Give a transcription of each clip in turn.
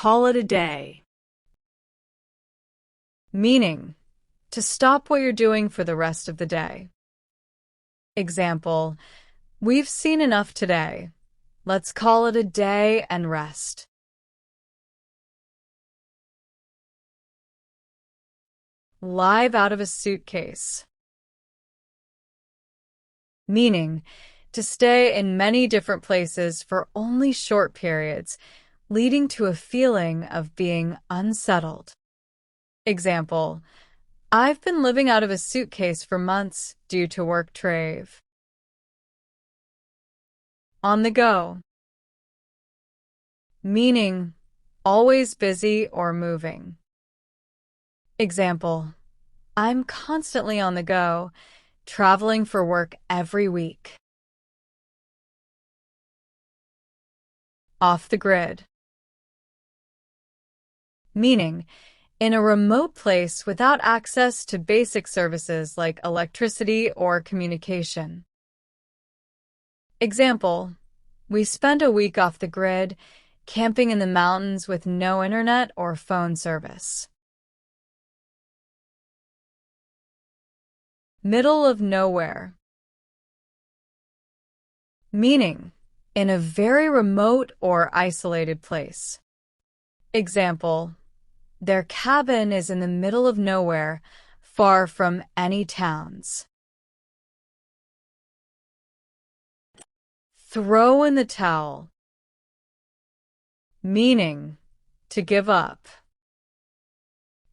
call it a day. Meaning, to stop what you're doing for the rest of the day. Example, we've seen enough today. Let's call it a day and rest. Live out of a suitcase. Meaning, to stay in many different places for only short periods, leading to a feeling of being unsettled. Example, I've been living out of a suitcase for months due to work trave. On the go. Meaning, always busy or moving. Example, I'm constantly on the go, traveling for work every week. Off the grid. Meaning, in a remote place without access to basic services like electricity or communication. Example, we spent a week off the grid, camping in the mountains with no internet or phone service. Middle of nowhere. Meaning, in a very remote or isolated place. Example, their cabin is in the middle of nowhere, far from any towns. Throw in the towel. Meaning, to give up.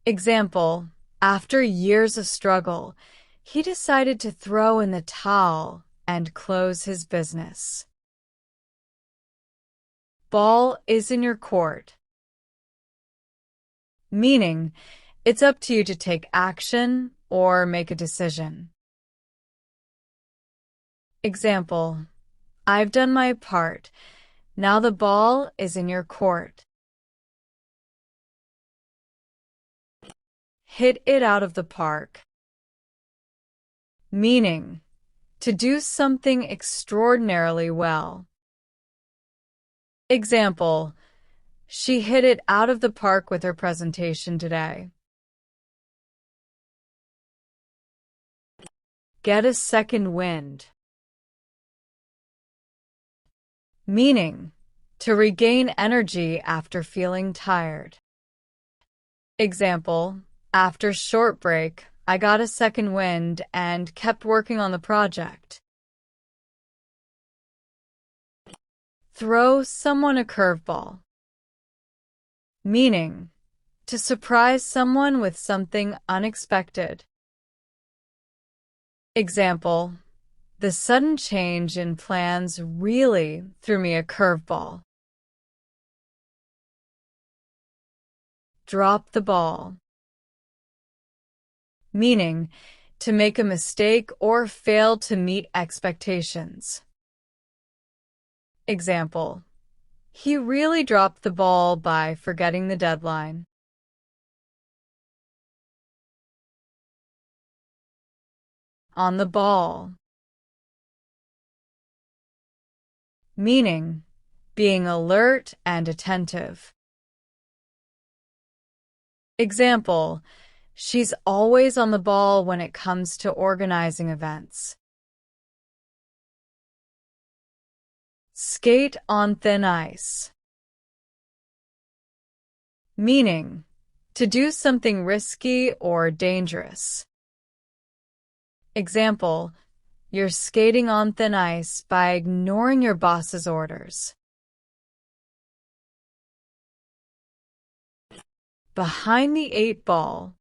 Example, after years of struggle, he decided to throw in the towel and close his business. Ball is in your court. Meaning, it's up to you to take action or make a decision. Example, I've done my part. Now the ball is in your court. Hit it out of the park. Meaning, to do something extraordinarily well. Example, she hit it out of the park with her presentation today. Get a second wind. Meaning, to regain energy after feeling tired. Example, after short break, I got a second wind and kept working on the project. Throw someone a curveball. Meaning, to surprise someone with something unexpected. Example, the sudden change in plans really threw me a curveball. Drop the ball. Meaning, to make a mistake or fail to meet expectations. Example, he really dropped the ball by forgetting the deadline. On the ball. Meaning, being alert and attentive. Example, she's always on the ball when it comes to organizing events. Skate on thin ice. Meaning, to do something risky or dangerous. Example, you're skating on thin ice by ignoring your boss's orders. Behind the eight ball.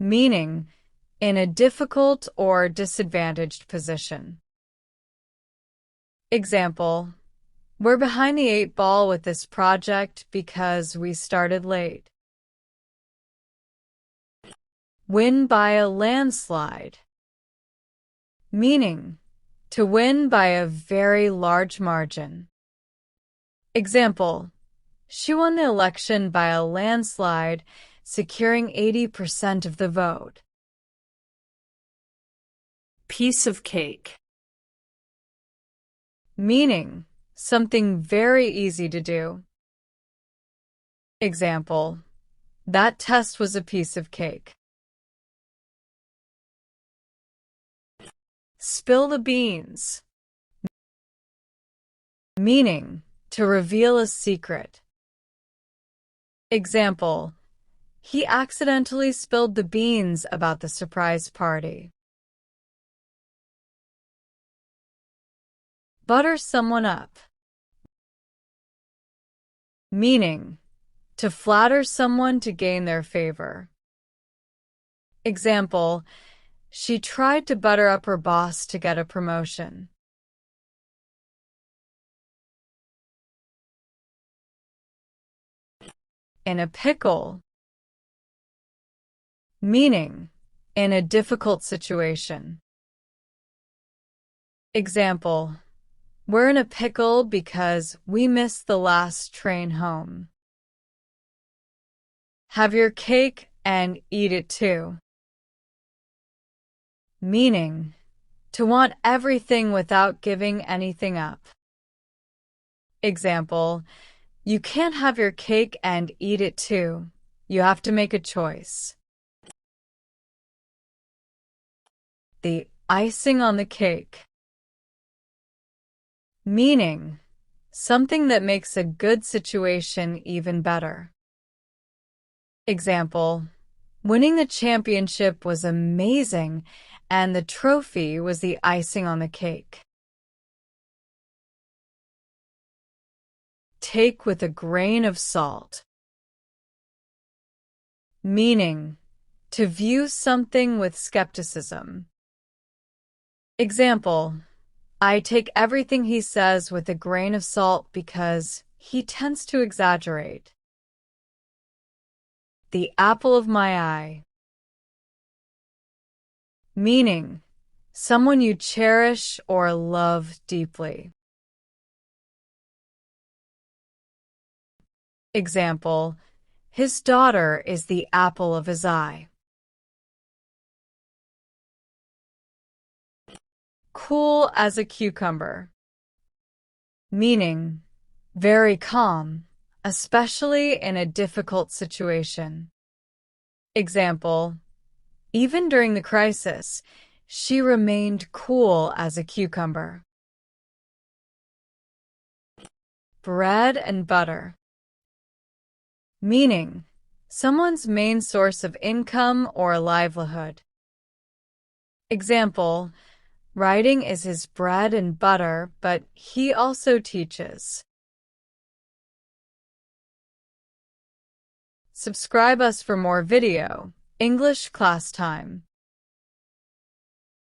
Meaning, in a difficult or disadvantaged position. Example, we're behind the eight ball with this project because we started late. Win by a landslide. Meaning, to win by a very large margin. Example, she won the election by a landslide, securing 80% of the vote. Piece of cake. Meaning, something very easy to do. Example, that test was a piece of cake. Spill the beans, meaning to reveal a secret. Example, he accidentally spilled the beans about the surprise party. Butter someone up, meaning to flatter someone to gain their favor. Example, she tried to butter up her boss to get a promotion. In a pickle, meaning in a difficult situation. Example, we're in a pickle because we missed the last train home. Have your cake and eat it too. Meaning, to want everything without giving anything up. Example, you can't have your cake and eat it too. You have to make a choice. The icing on the cake, meaning something that makes a good situation even better. Example, winning the championship was amazing, and the trophy was the icing on the cake. Take with a grain of salt, meaning to view something with skepticism. Example, I take everything he says with a grain of salt because he tends to exaggerate. The apple of my eye, meaning someone you cherish or love deeply. Example, his daughter is the apple of his eye. Cool as a cucumber, meaning very calm, especially in a difficult situation. Example, even during the crisis, she remained cool as a cucumber. Bread and butter, meaning someone's main source of income or livelihood. Example, writing is his bread and butter, but he also teaches. Subscribe us for more video. English class time.